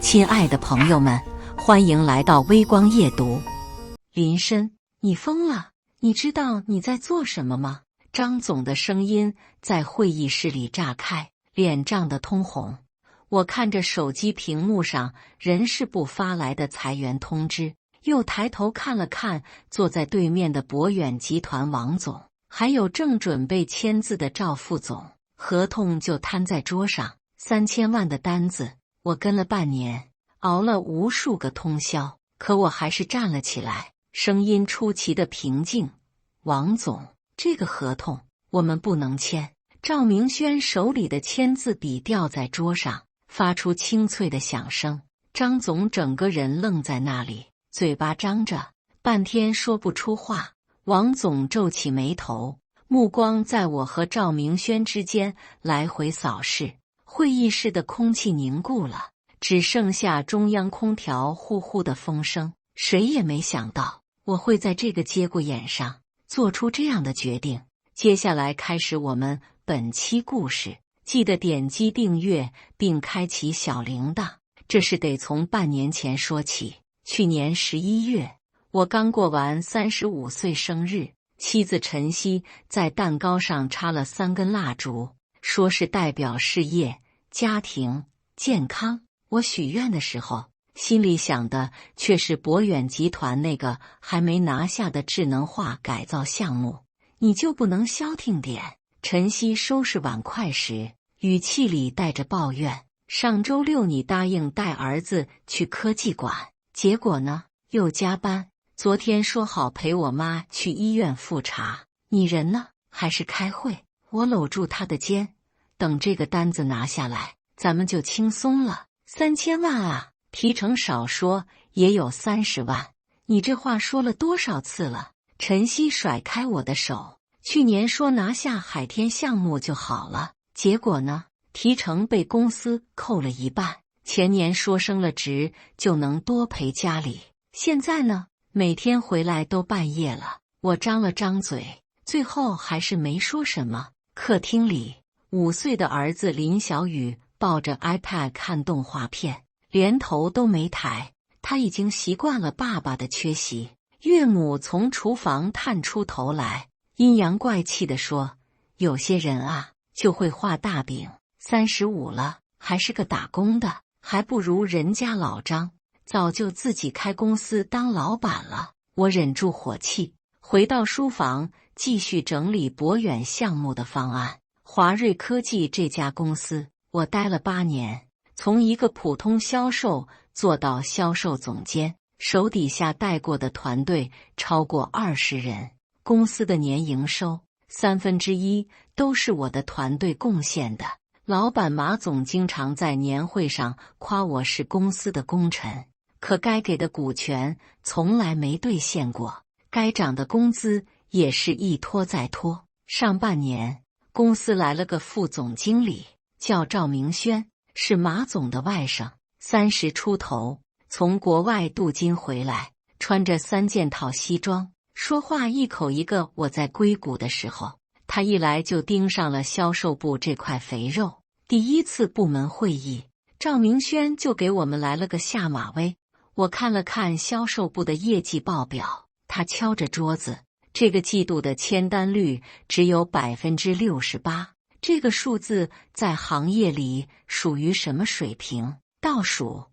亲爱的朋友们，欢迎来到微光夜读。林深，你疯了？你知道你在做什么吗？张总的声音在会议室里炸开，脸涨得通红。我看着手机屏幕上人事部发来的裁员通知，又抬头看了看坐在对面的博远集团王总，还有正准备签字的赵副总。合同就摊在桌上，3000万的单子。我跟了半年，熬了无数个通宵，可我还是站了起来，声音出奇的平静。王总，这个合同我们不能签。赵明轩手里的签字笔掉在桌上，发出清脆的响声。张总整个人愣在那里，嘴巴张着，半天说不出话。王总皱起眉头，目光在我和赵明轩之间来回扫视。会议室的空气凝固了，只剩下中央空调呼呼的风声。谁也没想到我会在这个节骨眼上做出这样的决定。接下来开始我们本期故事，记得点击订阅并开启小铃铛。这是得从半年前说起。去年11月，我刚过完35岁生日，妻子陈曦在蛋糕上插了3根蜡烛，说是代表事业、家庭、健康。我许愿的时候，心里想的却是博远集团那个还没拿下的智能化改造项目。你就不能消停点？陈曦收拾碗筷时，语气里带着抱怨。上周六你答应带儿子去科技馆，结果呢？又加班。昨天说好陪我妈去医院复查，你人呢？还是开会？我搂住他的肩，等这个单子拿下来，咱们就轻松了。3000万啊，提成少说也有30万。你这话说了多少次了？陈曦甩开我的手。去年说拿下海天项目就好了，结果呢？提成被公司扣了1半。前年说升了职就能多陪家里，现在呢？每天回来都半夜了。我张了张嘴，最后还是没说什么。客厅里，5岁的儿子林小雨抱着 iPad 看动画片，连头都没抬。他已经习惯了爸爸的缺席。岳母从厨房探出头来，阴阳怪气地说：“有些人啊，就会画大饼，35了还是个打工的，还不如人家老张，早就自己开公司当老板了。”我忍住火气，回到书房继续整理博远项目的方案。华瑞科技这家公司，我待了8年，从一个普通销售做到销售总监，手底下带过的团队超过20人。公司的年营收1/3都是我的团队贡献的。老板马总经常在年会上夸我是公司的功臣，可该给的股权从来没兑现过，该涨的工资也是一拖再拖。上半年，公司来了个副总经理，叫赵明轩，是马总的外甥，30出头，从国外镀金回来，穿着3件套西装，说话一口一个我在硅谷的时候。他一来就盯上了销售部这块肥肉。第一次部门会议，赵明轩就给我们来了个下马威。我看了看销售部的业绩报表，他敲着桌子，这个季度的签单率只有68%，这个数字在行业里属于什么水平？倒数。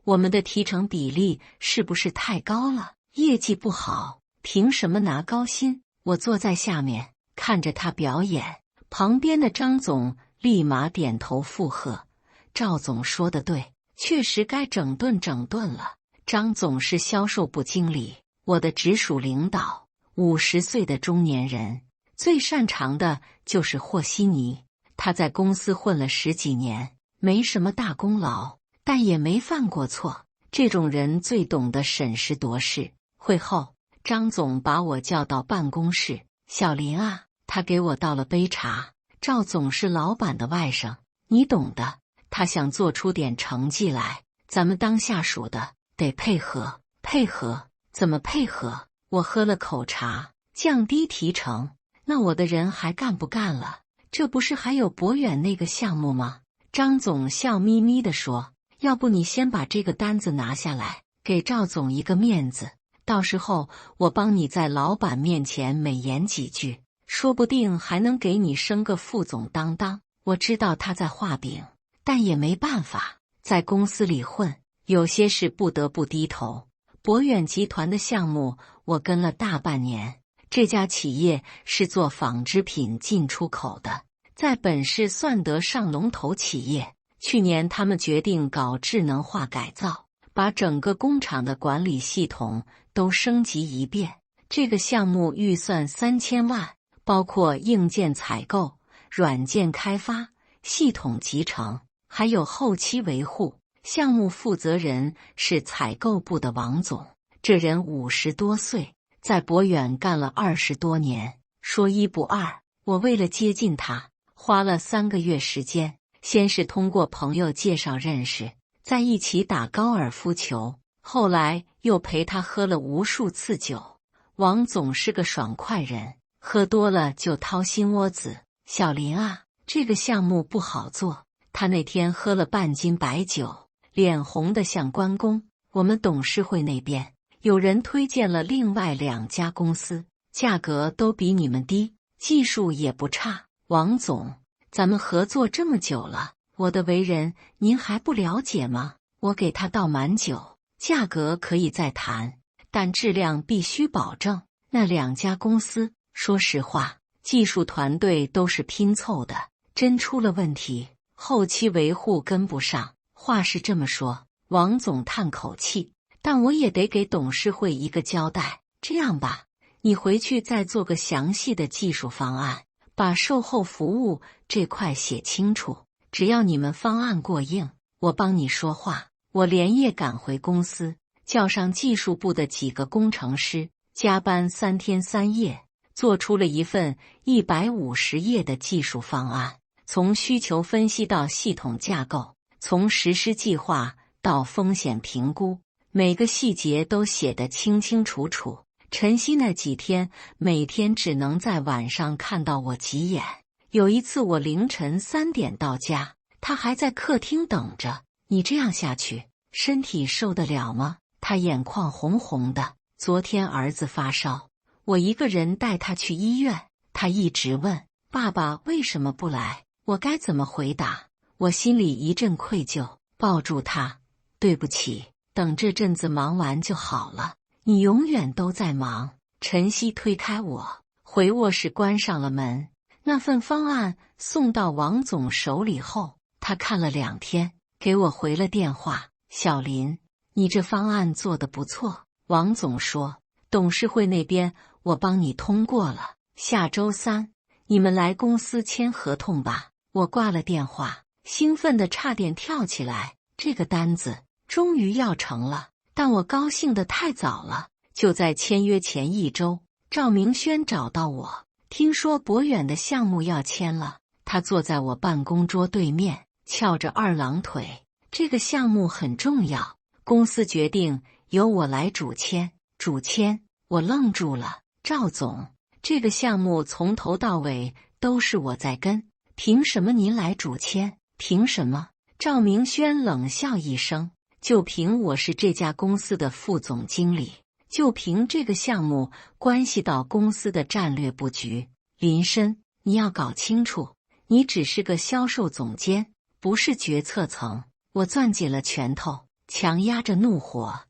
我们的提成比例是不是太高了？业绩不好，凭什么拿高薪？我坐在下面看着他表演，旁边的张总立马点头附和。赵总说的对，确实该整顿整顿了。张总是销售部经理，我的直属领导，50岁的中年人，最擅长的就是和稀泥。他在公司混了10几年，没什么大功劳，但也没犯过错。这种人最懂得审时度势。会后，张总把我叫到办公室，小林啊，他给我倒了杯茶。赵总是老板的外甥，你懂的，他想做出点成绩来，咱们当下属的得配合。配合？怎么配合？我喝了口茶，降低提成，那我的人还干不干了？这不是还有博远那个项目吗？张总笑眯眯地说，要不你先把这个单子拿下来，给赵总一个面子，到时候我帮你在老板面前美言几句，说不定还能给你升个副总当当。我知道他在画饼，但也没办法，在公司里混，有些事不得不低头。博远集团的项目我跟了大半年，这家企业是做纺织品进出口的，在本市算得上龙头企业。去年他们决定搞智能化改造，把整个工厂的管理系统都升级一遍。这个项目预算3000万，包括硬件采购、软件开发、系统集成，还有后期维护。项目负责人是采购部的王总，这人50多岁，在博远干了20多年，说一不二。我为了接近他，花了3个月时间，先是通过朋友介绍认识，在一起打高尔夫球，后来又陪他喝了无数次酒。王总是个爽快人，喝多了就掏心窝子。小林啊，这个项目不好做。他那天喝了半斤白酒，脸红得像关公。我们董事会那边有人推荐了另外2家公司，价格都比你们低，技术也不差。王总，咱们合作这么久了，我的为人您还不了解吗？我给他倒满酒，价格可以再谈，但质量必须保证。那2家公司，说实话，技术团队都是拼凑的，真出了问题，后期维护跟不上。话是这么说，王总叹口气，但我也得给董事会一个交代。这样吧，你回去再做个详细的技术方案，把售后服务这块写清楚。只要你们方案过硬，我帮你说话。我连夜赶回公司，叫上技术部的几个工程师，加班3天3夜，做出了一份150页的技术方案，从需求分析到系统架构，从实施计划到风险评估，每个细节都写得清清楚楚。晨曦那几天每天只能在晚上看到我几眼，有一次我凌晨3点到家，他还在客厅等着。你这样下去，身体受得了吗？他眼眶红红的。昨天儿子发烧，我一个人带他去医院，他一直问爸爸为什么不来，我该怎么回答？我心里一阵愧疚，抱住他，对不起，等这阵子忙完就好了。你永远都在忙。晨曦推开我，回卧室关上了门。那份方案送到王总手里后，他看了2天，给我回了电话：小林，你这方案做得不错。王总说，董事会那边我帮你通过了，下周3你们来公司签合同吧。我挂了电话，兴奋得差点跳起来。这个单子终于要成了，但我高兴得太早了。就在签约前1周，赵明轩找到我，听说博远的项目要签了。他坐在我办公桌对面，翘着2郎腿。这个项目很重要，公司决定由我来主签。主签？我愣住了。赵总，这个项目从头到尾都是我在跟，凭什么您来主签？凭什么？赵明轩冷笑一声，就凭我是这家公司的副总经理，就凭这个项目关系到公司的战略布局。林深，你要搞清楚，你只是个销售总监，不是决策层。我攥紧了拳头，强压着怒火。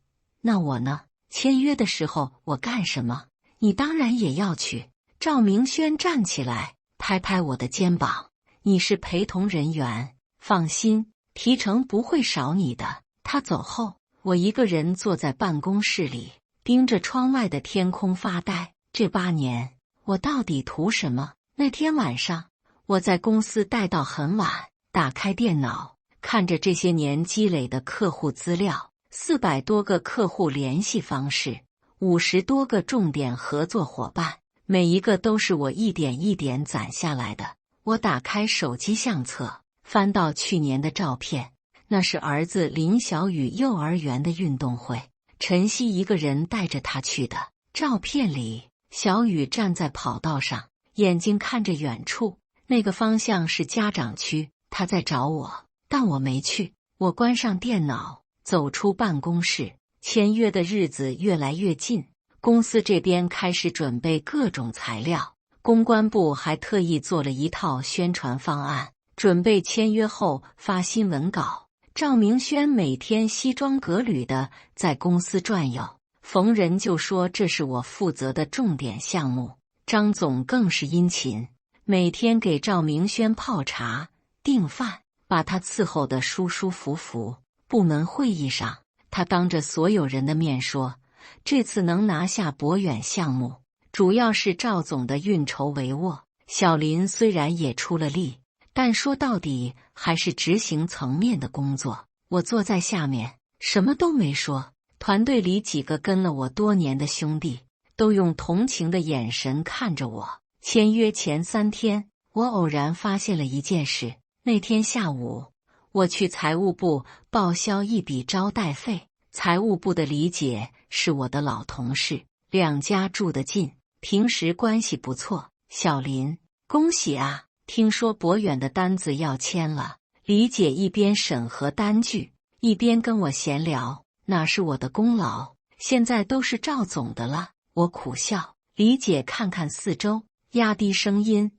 那我呢？签约的时候我干什么？你当然也要去。赵明轩站起来，拍拍我的肩膀，你是陪同人员，放心，提成不会少你的。他走后，我一个人坐在办公室里，盯着窗外的天空发呆。这8年，我到底图什么？那天晚上，我在公司待到很晚，打开电脑，看着这些年积累的客户资料，400多个客户联系方式，50多个重点合作伙伴，每一个都是我一点一点攒下来的。我打开手机相册，翻到去年的照片，那是儿子林小雨幼儿园的运动会，晨曦一个人带着他去的。照片里，小雨站在跑道上，眼睛看着远处，那个方向是家长区。他在找我，但我没去。我关上电脑，走出办公室。签约的日子越来越近，公司这边开始准备各种材料，公关部还特意做了一套宣传方案，准备签约后发新闻稿。赵明轩每天西装革履的在公司转悠，逢人就说这是我负责的重点项目。张总更是殷勤，每天给赵明轩泡茶、订饭，把他伺候得舒舒服服。部门会议上，他当着所有人的面说，这次能拿下博远项目，主要是赵总的运筹帷幄。小林虽然也出了力，但说到底还是执行层面的工作。我坐在下面，什么都没说。团队里几个跟了我多年的兄弟，都用同情的眼神看着我。签约前3天，我偶然发现了一件事。那天下午，我去财务部报销一笔招待费。财务部的李姐是我的老同事，两家住得近，平时关系不错。小林，恭喜啊！听说博远的单子要签了。李姐一边审核单据，一边跟我闲聊，那是我的功劳，现在都是赵总的了。我苦笑。李姐看看四周，压低声音，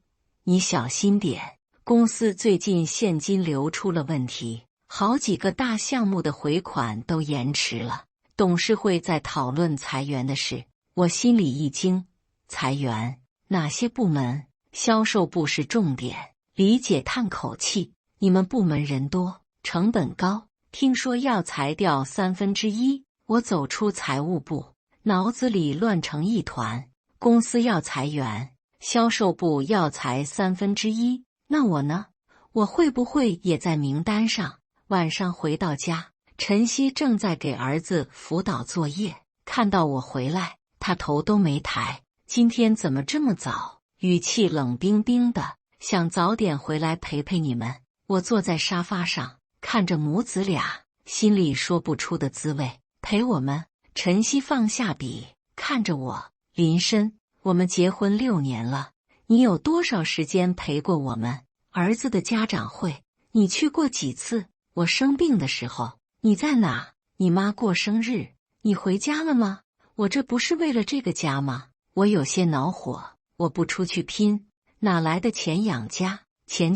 你小心点，公司最近现金流出了问题，好几个大项目的回款都延迟了，董事会在讨论裁员的事。我心里一惊，裁员？哪些部门？销售部是重点。李姐叹口气，你们部门人多，成本高，听说要裁掉1/3。我走出财务部，脑子里乱成一团。公司要裁员，销售部要裁1/3，那我呢？我会不会也在名单上？晚上回到家，晨曦正在给儿子辅导作业，看到我回来，他头都没抬。今天怎么这么早？语气冷冰冰的，想早点回来陪陪你们。我坐在沙发上，看着母子俩，心里说不出的滋味。陪我们？晨曦放下笔，看着我。林深，我们结婚6年了，你有多少时间陪过我们？儿子的家长会，你去过几次？我生病的时候，你在哪？你妈过生日，你回家了吗？我这不是为了这个家吗？我有些恼火，我不出去拼，哪来的钱养家？钱，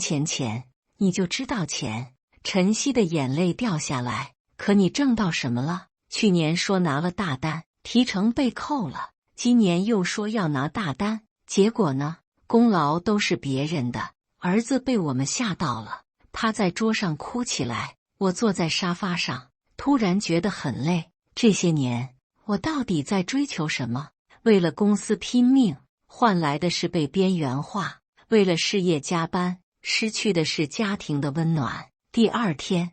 你就知道钱。晨曦的眼泪掉下来。可你挣到什么了？去年说拿了大单，提成被扣了，今年又说要拿大单，结果呢？功劳都是别人的，儿子被我们吓到了，趴在桌上哭起来。我坐在沙发上，突然觉得很累。这些年，我到底在追求什么？为了公司拼命，换来的是被边缘化；为了事业加班，失去的是家庭的温暖。第2天，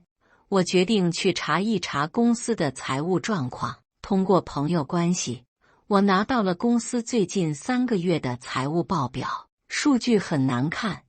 我决定去查一查公司的财务状况。通过朋友关系，我拿到了公司最近3个月的财务报表，数据很难看，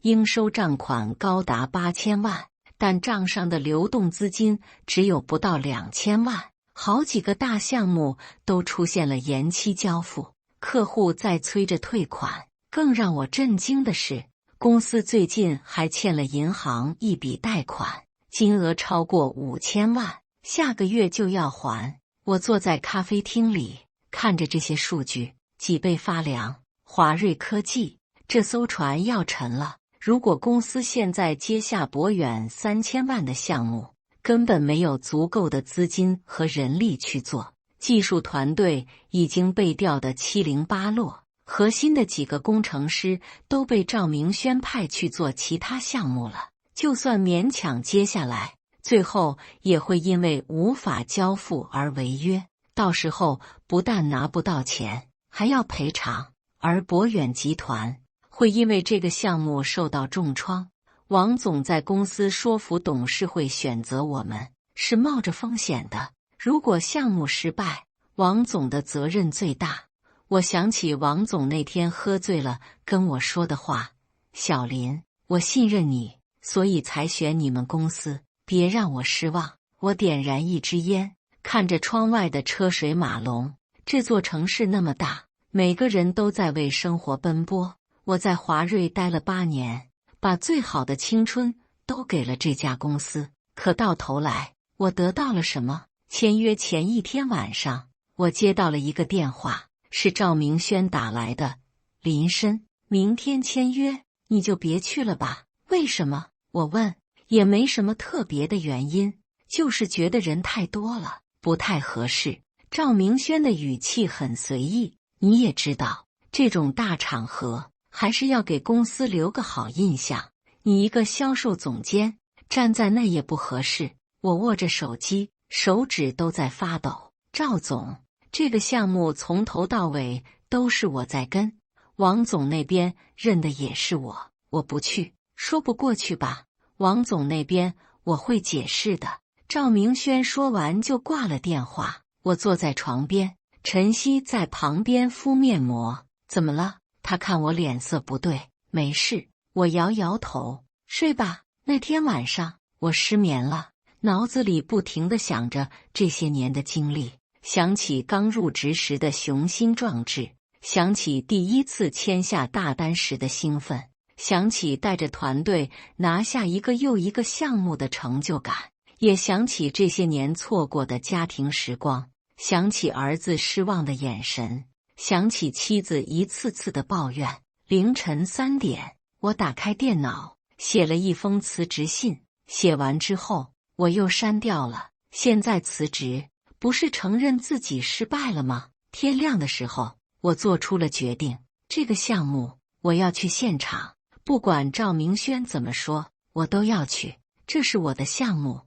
应收账款高达8000万，但账上的流动资金只有不到2000万，好几个大项目都出现了延期交付，客户在催着退款。更让我震惊的是，公司最近还欠了银行一笔贷款，金额超过5000万，下个月就要还。我坐在咖啡厅里，看着这些数据，脊背发凉。华瑞科技，这艘船要沉了。如果公司现在接下博远3000万的项目，根本没有足够的资金和人力去做，技术团队已经被调得七零八落，核心的几个工程师都被赵明轩派去做其他项目了。就算勉强接下来，最后也会因为无法交付而违约，到时候不但拿不到钱，还要赔偿。而博远集团会因为这个项目受到重创。王总在公司说服董事会选择我们，是冒着风险的。如果项目失败，王总的责任最大。我想起王总那天喝醉了跟我说的话：小林，我信任你，所以才选你们公司，别让我失望。我点燃一支烟，看着窗外的车水马龙。这座城市那么大，每个人都在为生活奔波。我在华瑞待了8年，把最好的青春都给了这家公司。可到头来，我得到了什么？签约前一天晚上，我接到了一个电话，是赵明轩打来的。林深，明天签约，你就别去了吧。为什么？我问。也没什么特别的原因，就是觉得人太多了，不太合适。赵明轩的语气很随意，你也知道，这种大场合还是要给公司留个好印象。你一个销售总监站在那也不合适。我握着手机，手指都在发抖。赵总，这个项目从头到尾都是我在跟，王总那边认的也是我，我不去，说不过去吧。王总那边我会解释的。赵明轩说完就挂了电话。我坐在床边，晨曦在旁边敷面膜。怎么了？他看我脸色不对。没事。我摇摇头。睡吧。那天晚上我失眠了，脑子里不停地想着这些年的经历，想起刚入职时的雄心壮志，想起第一次签下大单时的兴奋，想起带着团队拿下一个又一个项目的成就感，也想起这些年错过的家庭时光，想起儿子失望的眼神，想起妻子一次次的抱怨。凌晨3点，我打开电脑，写了一封辞职信。写完之后，我又删掉了。现在辞职，不是承认自己失败了吗？天亮的时候，我做出了决定，这个项目我要去现场。不管赵明轩怎么说，我都要去。这是我的项目，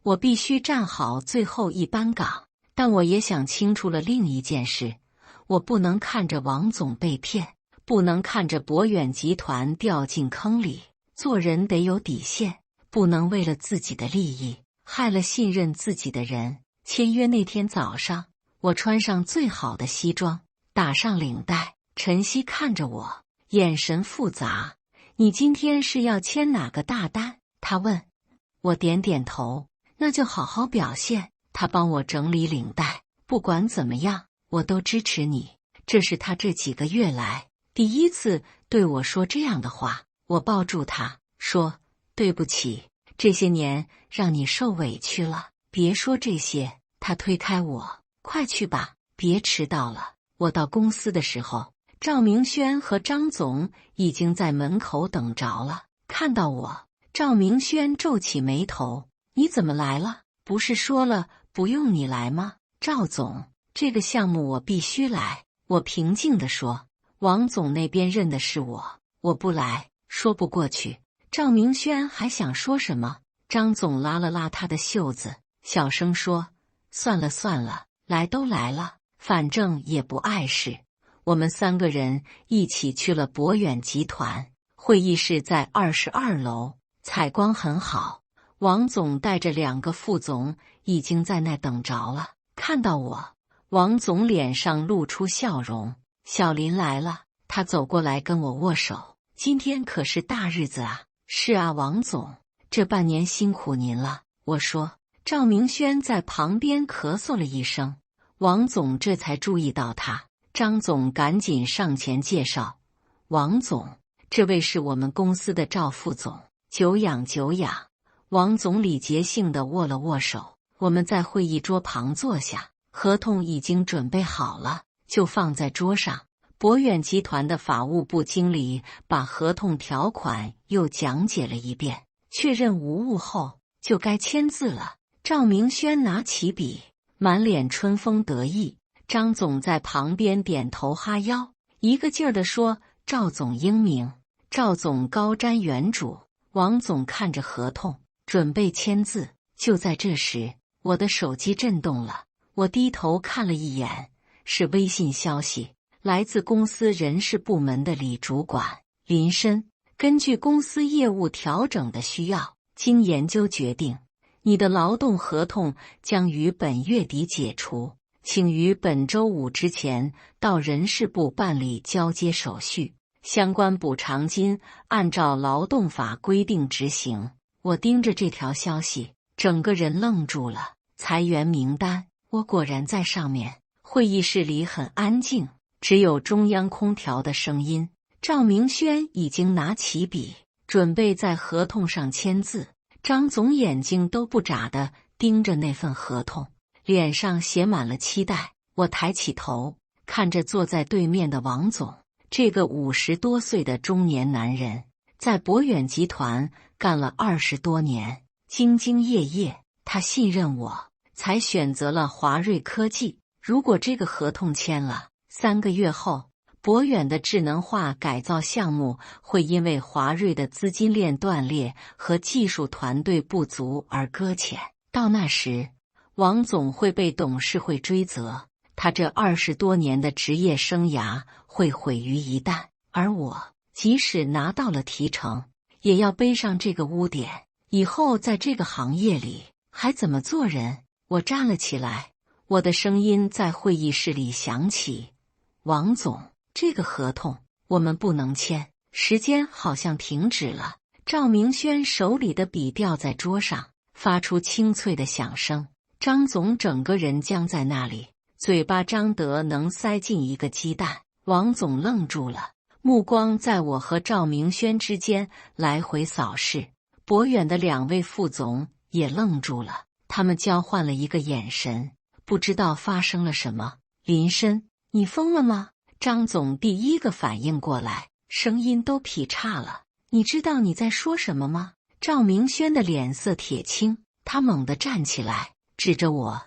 我必须站好最后一班岗。但我也想清楚了另一件事，我不能看着王总被骗，不能看着博远集团掉进坑里。做人得有底线，不能为了自己的利益，害了信任自己的人。签约那天早上，我穿上最好的西装，打上领带。晨曦看着我，眼神复杂。你今天是要签哪个大单？他问。我点点头。那就好好表现。他帮我整理领带。不管怎么样，我都支持你。这是他这几个月来第一次对我说这样的话。我抱住他，说：对不起，这些年让你受委屈了。别说这些。他推开我，快去吧，别迟到了。我到公司的时候，赵明轩和张总已经在门口等着了。看到我，赵明轩皱起眉头：你怎么来了？不是说了不用你来吗？赵总，这个项目我必须来。我平静地说。王总那边认的是我，我不来，说不过去。赵明轩还想说什么，张总拉了拉他的袖子，小声说：算了算了，来都来了，反正也不碍事。我们3个人一起去了博远集团，会议室在22楼，采光很好。王总带着2个副总已经在那等着了。看到我，王总脸上露出笑容。小林来了。他走过来跟我握手。今天可是大日子啊。是啊，王总，这半年辛苦您了。我说。赵明轩在旁边咳嗽了一声，王总这才注意到他。张总赶紧上前介绍：王总，这位是我们公司的赵副总，久仰久仰。王总礼节性地握了握手。我们在会议桌旁坐下，合同已经准备好了，就放在桌上。博远集团的法务部经理把合同条款又讲解了一遍，确认无误后，就该签字了。赵明轩拿起笔，满脸春风得意。张总在旁边点头哈腰，一个劲儿地说：赵总英明，赵总高瞻远瞩。王总看着合同，准备签字。就在这时，我的手机震动了。我低头看了一眼，是微信消息，来自公司人事部门的李主管。林深，根据公司业务调整的需要，经研究决定，你的劳动合同将于本月底解除，请于本周5之前到人事部办理交接手续，相关补偿金按照劳动法规定执行。我盯着这条消息，整个人愣住了。裁员名单，我果然在上面。会议室里很安静，只有中央空调的声音。赵明轩已经拿起笔，准备在合同上签字。张总眼睛都不眨地盯着那份合同，脸上写满了期待。我抬起头，看着坐在对面的王总，这个50多岁的中年男人，在博远集团干了20多年，兢兢业业。他信任我，才选择了华瑞科技。如果这个合同签了，3个月后，博远的智能化改造项目会因为华瑞的资金链断裂和技术团队不足而搁浅。到那时，王总会被董事会追责，他这20多年的职业生涯会毁于一旦。而我，即使拿到了提成，也要背上这个污点。以后在这个行业里还怎么做人？我站了起来，我的声音在会议室里响起：王总，这个合同我们不能签。时间好像停止了，赵明轩手里的笔掉在桌上，发出清脆的响声。张总整个人僵在那里，嘴巴张得能塞进一个鸡蛋。王总愣住了，目光在我和赵明轩之间来回扫视。博远的2位副总也愣住了，他们交换了一个眼神，不知道发生了什么。林深，你疯了吗？张总第一个反应过来，声音都劈叉了。你知道你在说什么吗？赵明轩的脸色铁青，他猛地站起来，指着我：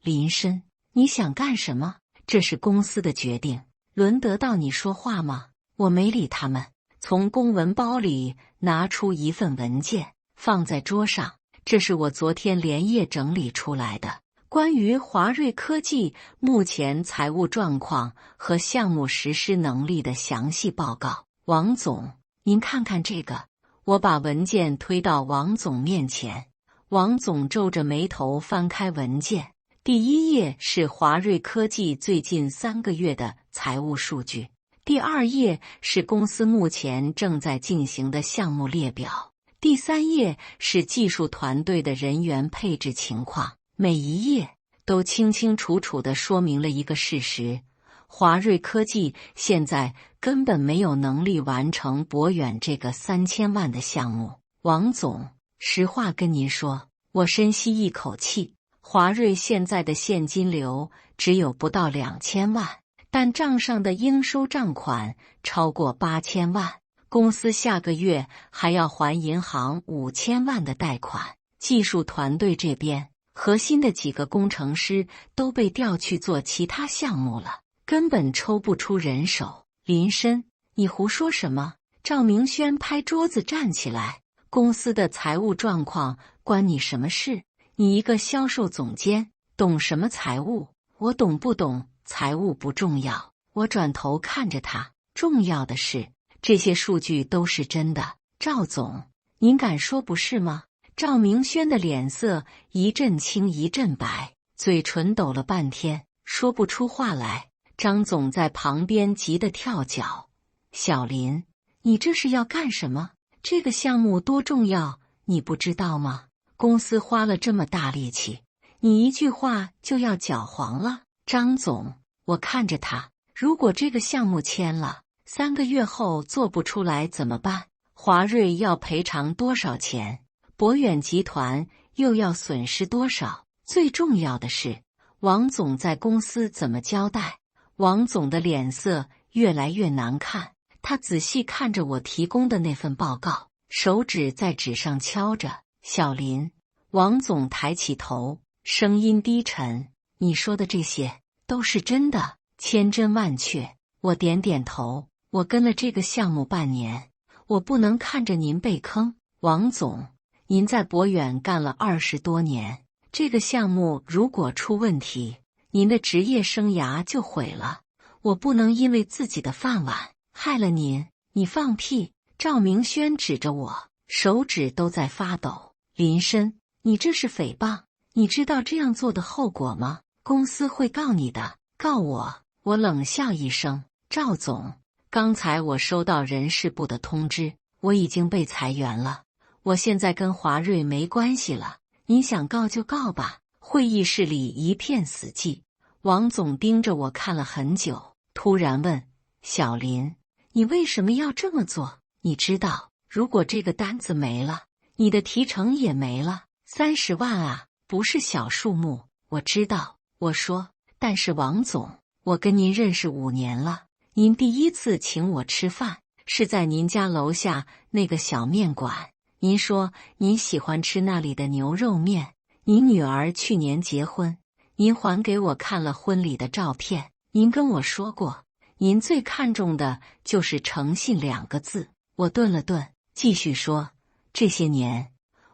林深，你想干什么？这是公司的决定，轮得到你说话吗？我没理他们，从公文包里拿出一份文件，放在桌上。这是我昨天连夜整理出来的，关于华瑞科技目前财务状况和项目实施能力的详细报告。王总，您看看这个。我把文件推到王总面前，王总皱着眉头翻开文件，第1页是华瑞科技最近3个月的财务数据，第2页是公司目前正在进行的项目列表，第3页是技术团队的人员配置情况。每一页都清清楚楚地说明了一个事实：华瑞科技现在根本没有能力完成博远这个3000万的项目。王总，实话跟您说，我深吸一口气，华瑞现在的现金流只有不到2000万，但账上的应收账款超过8000万，公司下个月还要还银行5000万的贷款。技术团队这边，核心的几个工程师都被调去做其他项目了，根本抽不出人手。林深，你胡说什么？赵明轩拍桌子站起来，公司的财务状况关你什么事？你一个销售总监，懂什么财务？我懂不懂财务不重要。我转头看着他，重要的是这些数据都是真的。赵总，您敢说不是吗？赵明轩的脸色一阵青一阵白，嘴唇抖了半天，说不出话来。张总在旁边急得跳脚：小林，你这是要干什么？这个项目多重要，你不知道吗？公司花了这么大力气，你一句话就要搅黄了。张总，我看着他，如果这个项目签了，3个月后做不出来怎么办？华瑞要赔偿多少钱？博远集团又要损失多少？最重要的是，王总在公司怎么交代？王总的脸色越来越难看，他仔细看着我提供的那份报告，手指在纸上敲着。小林，王总抬起头，声音低沉：你说的这些都是真的，千真万确。我点点头，我跟了这个项目半年，我不能看着您被坑。王总，您在博远干了20多年，这个项目如果出问题，您的职业生涯就毁了。我不能因为自己的饭碗害了您。你放屁！赵明轩指着我，手指都在发抖。林深，你这是诽谤，你知道这样做的后果吗？公司会告你的。告我？我冷笑一声：赵总，刚才我收到人事部的通知，我已经被裁员了，我现在跟华瑞没关系了，你想告就告吧。会议室里一片死寂，王总盯着我看了很久，突然问：小林，你为什么要这么做？你知道，如果这个单子没了，你的提成也没了，30万啊，不是小数目。我知道，我说，但是王总，我跟您认识5年了，您第一次请我吃饭是在您家楼下那个小面馆。您说您喜欢吃那里的牛肉面。您女儿去年结婚，您还给我看了婚礼的照片。您跟我说过，您最看重的就是诚信2个字。我顿了顿，继续说，这些年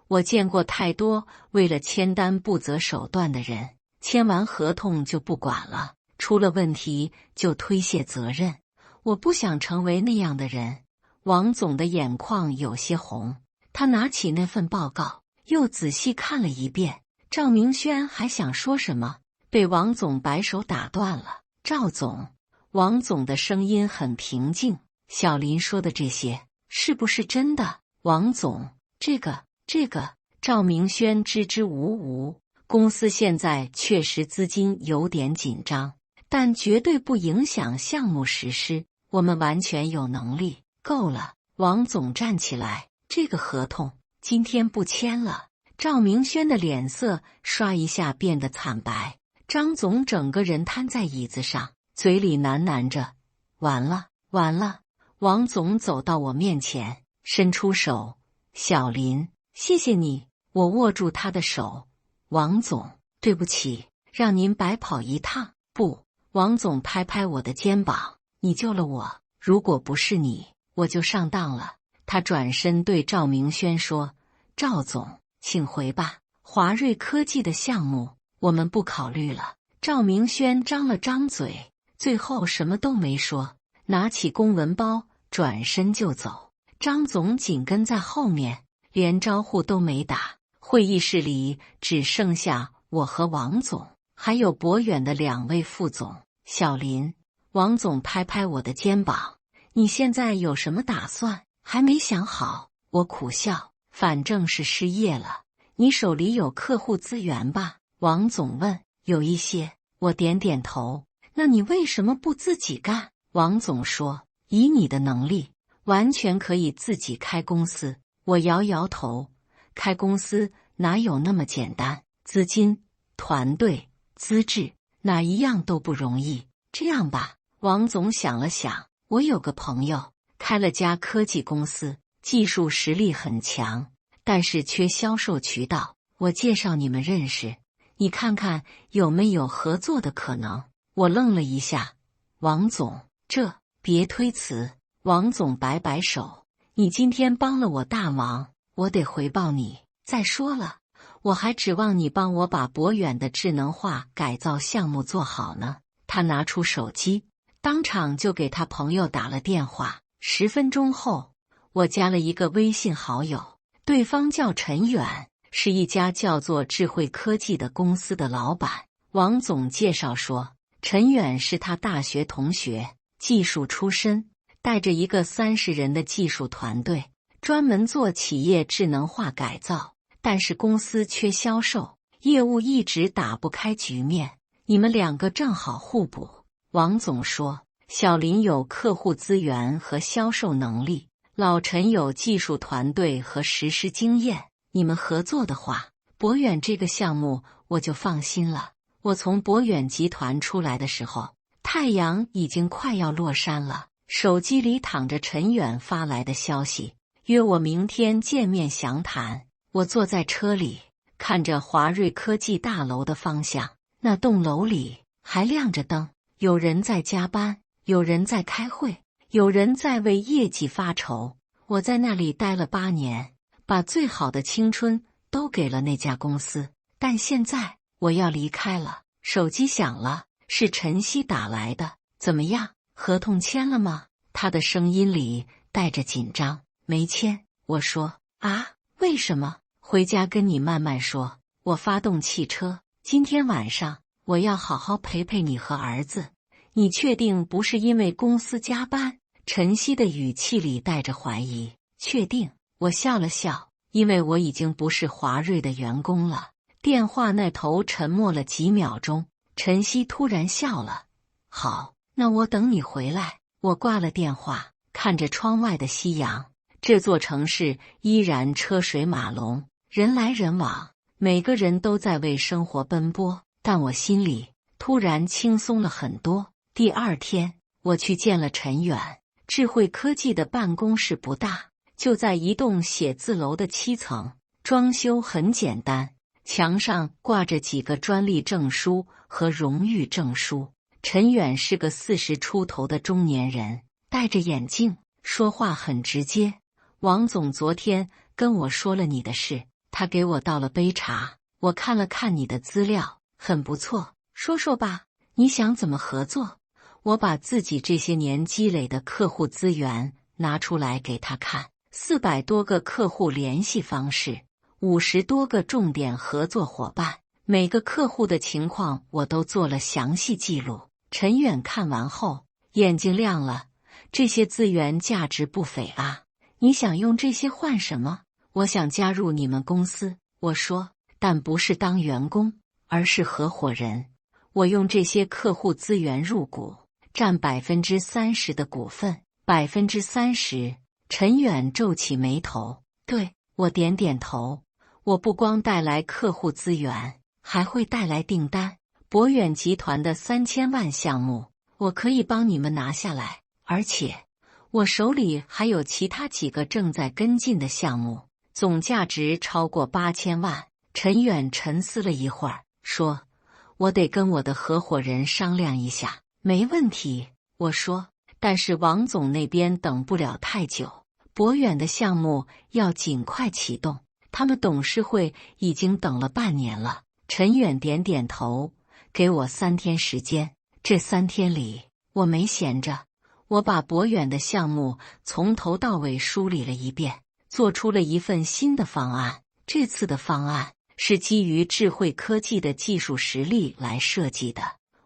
我见过太多为了签单不择手段的人，签完合同就不管了，出了问题就推卸责任。我不想成为那样的人。王总的眼眶有些红，他拿起那份报告，又仔细看了一遍。赵明轩还想说什么，被王总摆手打断了。赵总，王总的声音很平静，小林说的这些是不是真的？王总，这个，赵明轩支支吾吾。公司现在确实资金有点紧张，但绝对不影响项目实施，我们完全有能力。够了！王总站起来，这个合同今天不签了。赵明轩的脸色唰一下变得惨白，张总整个人瘫在椅子上，嘴里喃喃着：“完了，完了。”王总走到我面前，伸出手：“小林，谢谢你。”我握住他的手：“王总，对不起，让您白跑一趟。”不，王总拍拍我的肩膀：“你救了我，如果不是你，我就上当了。”他转身对赵明轩说：“赵总，请回吧，华瑞科技的项目我们不考虑了。”赵明轩张了张嘴，最后什么都没说，拿起公文包转身就走。张总紧跟在后面，连招呼都没打。会议室里只剩下我和王总，还有博远的2位副总。小林，王总拍拍我的肩膀：“你现在有什么打算？还没想好。”我苦笑：“反正是失业了。”你手里有客户资源吧？王总问。有一些。我点点头。那你为什么不自己干？王总说：“以你的能力，完全可以自己开公司。”我摇摇头。开公司哪有那么简单？资金、团队、资质，哪一样都不容易。这样吧，王总想了想，我有个朋友开了家科技公司，技术实力很强，但是缺销售渠道，我介绍你们认识，你看看有没有合作的可能。我愣了一下，王总，别推辞。王总摆摆手：“你今天帮了我大忙，我得回报你。再说了，我还指望你帮我把博远的智能化改造项目做好呢。”他拿出手机，当场就给他朋友打了电话。10分钟后，我加了一个微信好友，对方叫陈远，是一家叫做智慧科技的公司的老板。王总介绍说，陈远是他大学同学，技术出身，带着一个30人的技术团队，专门做企业智能化改造，但是公司缺销售，业务一直打不开局面，你们2个正好互补。王总说，小林有客户资源和销售能力，老陈有技术团队和实施经验，你们合作的话，博远这个项目我就放心了。我从博远集团出来的时候，太阳已经快要落山了，手机里躺着陈远发来的消息，约我明天见面详谈。我坐在车里，看着华瑞科技大楼的方向，那栋楼里还亮着灯，有人在加班，有人在开会，有人在为业绩发愁。我在那里待了8年，把最好的青春都给了那家公司，但现在我要离开了。手机响了，是陈曦打来的。怎么样，合同签了吗？他的声音里带着紧张。没签。我说。啊，为什么？回家跟你慢慢说。我发动汽车，今天晚上我要好好陪陪你和儿子。你确定不是因为公司加班？陈曦的语气里带着怀疑。确定。我笑了笑，因为我已经不是华瑞的员工了。电话那头沉默了几秒钟，陈曦突然笑了。好，那我等你回来。我挂了电话，看着窗外的夕阳，这座城市依然车水马龙，人来人往，每个人都在为生活奔波，但我心里突然轻松了很多。第二天，我去见了陈远。智慧科技的办公室不大，就在一栋写字楼的7层，装修很简单，墙上挂着几个专利证书和荣誉证书。陈远是个40出头的中年人，戴着眼镜，说话很直接。王总昨天跟我说了你的事，他给我倒了杯茶，我看了看你的资料，很不错，说说吧，你想怎么合作？我把自己这些年积累的客户资源拿出来给他看，400多个客户联系方式，50多个重点合作伙伴，每个客户的情况我都做了详细记录。陈远看完后眼睛亮了，这些资源价值不菲啊，你想用这些换什么？我想加入你们公司，我说，但不是当员工，而是合伙人。我用这些客户资源入股，占30%的股份，30%。陈远皱起眉头，对，我点点头。我不光带来客户资源，还会带来订单。博远集团的3000万项目，我可以帮你们拿下来，而且我手里还有其他几个正在跟进的项目，总价值超过8000万。陈远沉思了一会儿，说：“我得跟我的合伙人商量一下。”没问题，我说，但是王总那边等不了太久，博远的项目要尽快启动，他们董事会已经等了半年了。陈远点点头，给我3天时间。这3天里，我没闲着，我把博远的项目从头到尾梳理了一遍，做出了一份新的方案。这次的方案是基于智慧科技的技术实力来设计的。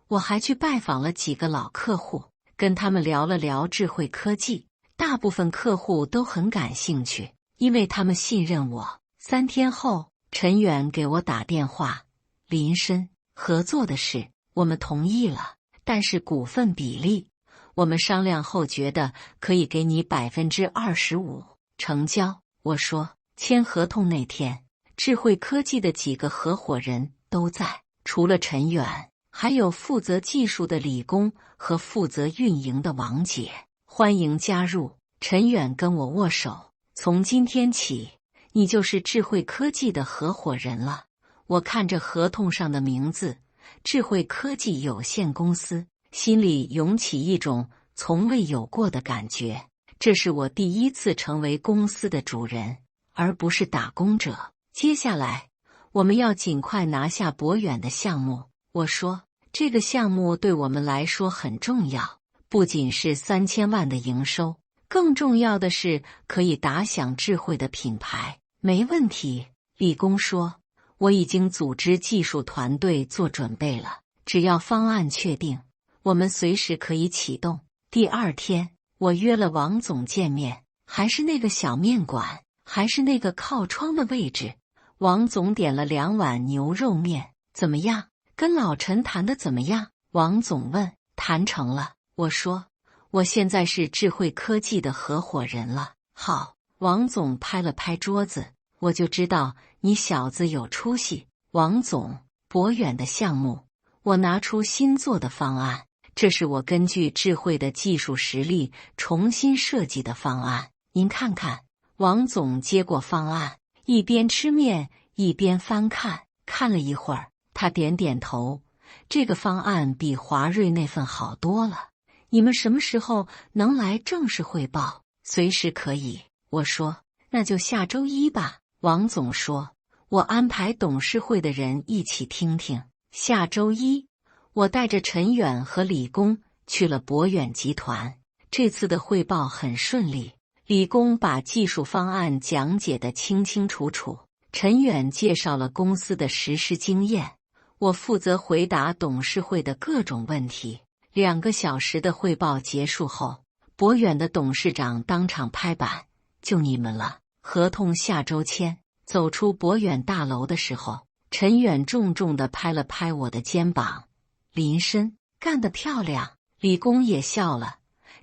我还去拜访了几个老客户，跟他们聊了聊智慧科技。大部分客户都很感兴趣，因为他们信任我。3天后，陈远给我打电话：“林深，合作的事我们同意了，但是股份比例，我们商量后觉得可以给你25%，成交。”我说，签合同那天，智慧科技的几个合伙人都在，除了陈远，还有负责技术的李工和负责运营的王姐。欢迎加入。陈远跟我握手，从今天起，你就是智慧科技的合伙人了。我看着合同上的名字，智慧科技有限公司，心里涌起一种从未有过的感觉。这是我第一次成为公司的主人，而不是打工者。接下来，我们要尽快拿下博远的项目。我说，这个项目对我们来说很重要，不仅是3000万的营收，更重要的是可以打响智慧的品牌。没问题，李工说，我已经组织技术团队做准备了，只要方案确定，我们随时可以启动。第二天，我约了王总见面，还是那个小面馆，还是那个靠窗的位置。王总点了2碗牛肉面，怎么样？跟老陈谈的怎么样？王总问。谈成了，我说，我现在是智慧科技的合伙人了。好，王总拍了拍桌子，我就知道你小子有出息。王总，博远的项目，我拿出新做的方案，这是我根据智慧的技术实力重新设计的方案，您看看。王总接过方案，一边吃面一边翻看，看了一会儿，他点点头，这个方案比华瑞那份好多了。你们什么时候能来正式汇报？随时可以。我说，那就下周1吧。王总说，我安排董事会的人一起听听。下周1，我带着陈远和李工去了博远集团。这次的汇报很顺利，李工把技术方案讲解得清清楚楚，陈远介绍了公司的实施经验，我负责回答董事会的各种问题。2个小时的汇报结束后，博远的董事长当场拍板，就你们了，合同下周签。走出博远大楼的时候，陈远重重地拍了拍我的肩膀，林深，干得漂亮。李工也笑了，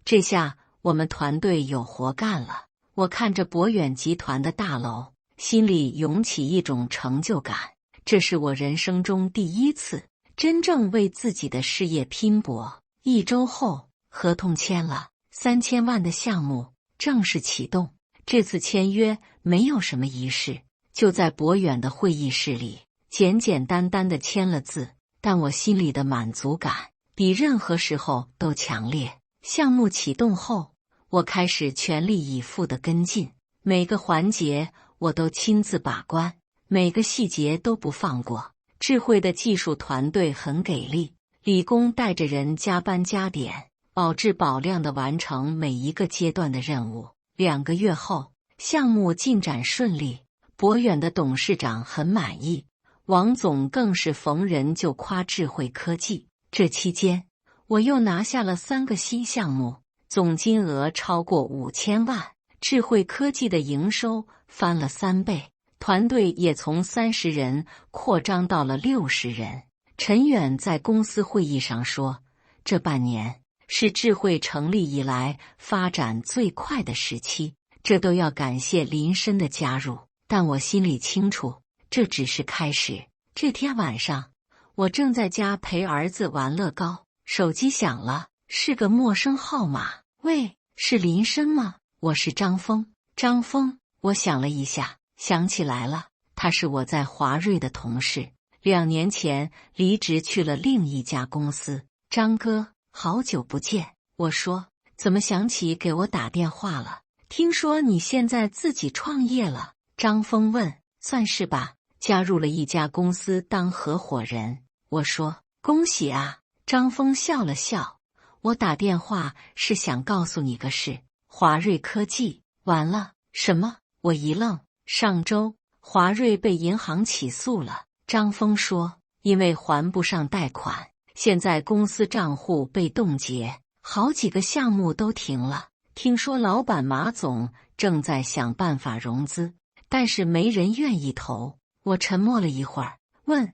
这下我们团队有活干了。我看着博远集团的大楼，心里涌起一种成就感。这是我人生中第一次真正为自己的事业拼搏。1周后，合同签了，3000万的项目正式启动。这次签约没有什么仪式，就在博远的会议室里，简简单单的签了字。但我心里的满足感比任何时候都强烈。项目启动后，我开始全力以赴的跟进，每个环节我都亲自把关，每个细节都不放过。智慧的技术团队很给力，理工带着人加班加点，保质保量的完成每一个阶段的任务。2个月后，项目进展顺利，博远的董事长很满意，王总更是逢人就夸智慧科技。这期间，我又拿下了3个新项目，总金额超过5000万，智慧科技的营收翻了3倍，团队也从30人扩张到了60人。陈远在公司会议上说，这半年是智慧成立以来发展最快的时期，这都要感谢林深的加入。但我心里清楚，这只是开始。这天晚上，我正在家陪儿子玩乐高，手机响了，是个陌生号码。喂，是林深吗？我是张峰。张峰，我想了一下，想起来了，他是我在华瑞的同事，2年前离职去了另一家公司。张哥，好久不见。我说，怎么想起给我打电话了？听说你现在自己创业了。张峰问，算是吧，加入了一家公司当合伙人。我说，恭喜啊。张峰笑了笑，我打电话是想告诉你个事，华瑞科技完了。什么？我一愣。上周华瑞被银行起诉了。张峰说，因为还不上贷款，现在公司账户被冻结，好几个项目都停了。听说老板马总正在想办法融资，但是没人愿意投。我沉默了一会儿，问，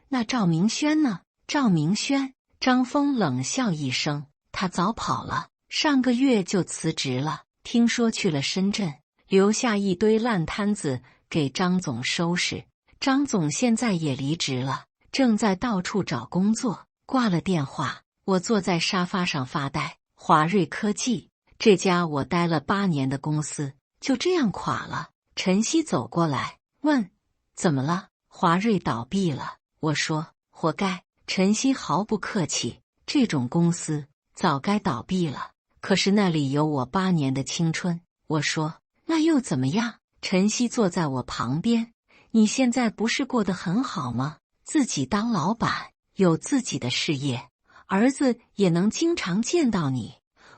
那赵明轩呢？赵明轩？张峰冷笑一声，他早跑了，上个月就辞职了，听说去了深圳，留下一堆烂摊子给张总收拾。张总现在也离职了，正在到处找工作。挂了电话，我坐在沙发上发呆。华瑞科技，这家我待了8年的公司，就这样垮了。陈曦走过来问，怎么了？华瑞倒闭了。我说，活该。陈曦毫不客气，这种公司早该倒闭了，可是那里有我8年的青春。我说，那又怎么样？陈曦坐在我旁边，你现在不是过得很好吗？自己当老板，有自己的事业，儿子也能经常见到你，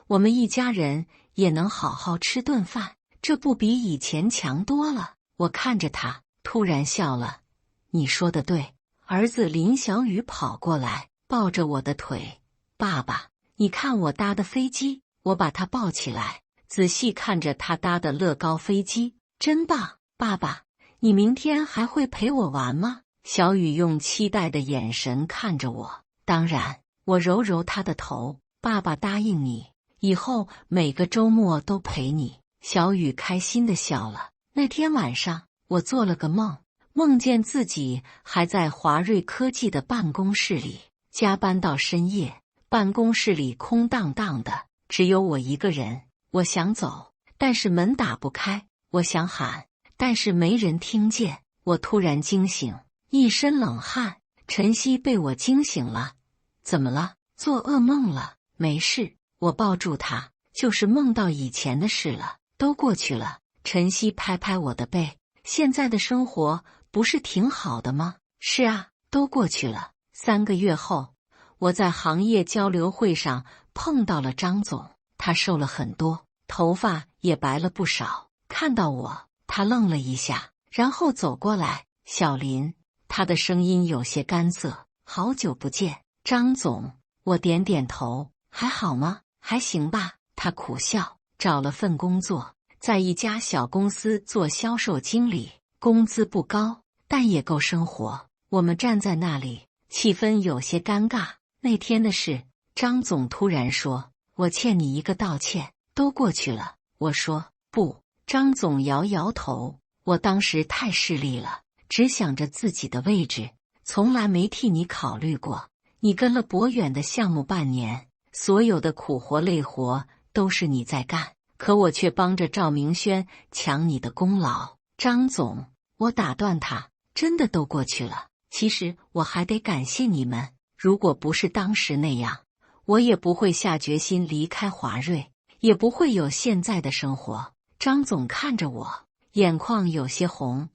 我们一家人也能好好吃顿饭，这不比以前强多了？我看着他，突然笑了。你说的对。儿子林小雨跑过来，抱着我的腿，爸爸，你看我搭的飞机。我把他抱起来，仔细看着他搭的乐高飞机，真棒。爸爸，你明天还会陪我玩吗？小雨用期待的眼神看着我。当然。我揉揉他的头，爸爸答应你，以后每个周末都陪你。小雨开心地笑了。那天晚上，我做了个梦，梦见自己还在华瑞科技的办公室里，加班到深夜，办公室里空荡荡的，只有我一个人。我想走，但是门打不开，我想喊，但是没人听见。我突然惊醒，一身冷汗。陈曦被我惊醒了。怎么了？做噩梦了？没事，我抱住他，就是梦到以前的事了，都过去了。陈曦拍拍我的背，现在的生活不是挺好的吗？是啊，都过去了。3个月后，我在行业交流会上碰到了张总，他瘦了很多，头发也白了不少。看到我，他愣了一下，然后走过来，小林，他的声音有些干涩，好久不见。张总，我点点头，还好吗？还行吧。他苦笑，找了份工作，在一家小公司做销售经理，工资不高，但也够生活。我们站在那里，气氛有些尴尬。那天的事，张总突然说，我欠你一个道歉，都过去了。我说，不，张总摇摇头，我当时太势利了，只想着自己的位置，从来没替你考虑过。你跟了博远的项目半年，所有的苦活累活都是你在干，可我却帮着赵明轩抢你的功劳。张总，我打断他，真的都过去了。其实我还得感谢你们，如果不是当时那样，我也不会下决心离开华瑞，也不会有现在的生活。张总看着我，眼眶有些红。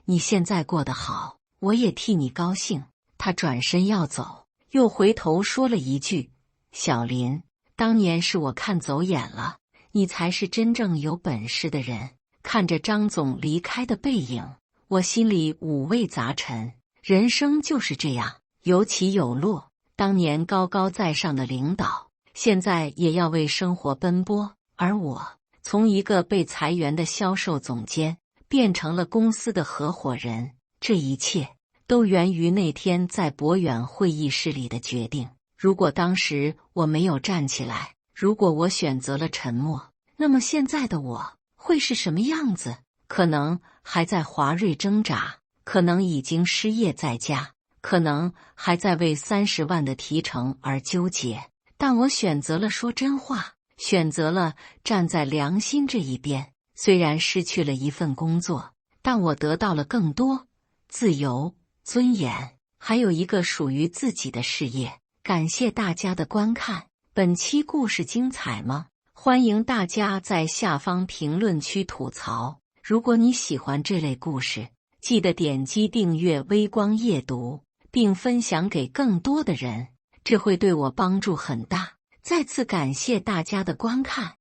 你现在过得好，我也替你高兴。他转身要走，又回头说了一句：小林，当年是我看走眼了，你才是真正有本事的人。看着张总离开的背影，我心里五味杂陈。人生就是这样，有起有落。当年高高在上的领导，现在也要为生活奔波，而我从一个被裁员的销售总监变成了公司的合伙人。这一切都源于那天在博远会议室里的决定。如果当时我没有站起来，如果我选择了沉默，那么现在的我会是什么样子？可能还在华瑞挣扎，可能已经失业在家，可能还在为30万的提成而纠结。但我选择了说真话，选择了站在良心这一边。虽然失去了一份工作，但我得到了更多自由、尊严，还有一个属于自己的事业。感谢大家的观看，本期故事精彩吗？欢迎大家在下方评论区吐槽。如果你喜欢这类故事，记得点击订阅微光夜读，并分享给更多的人，这会对我帮助很大。再次感谢大家的观看。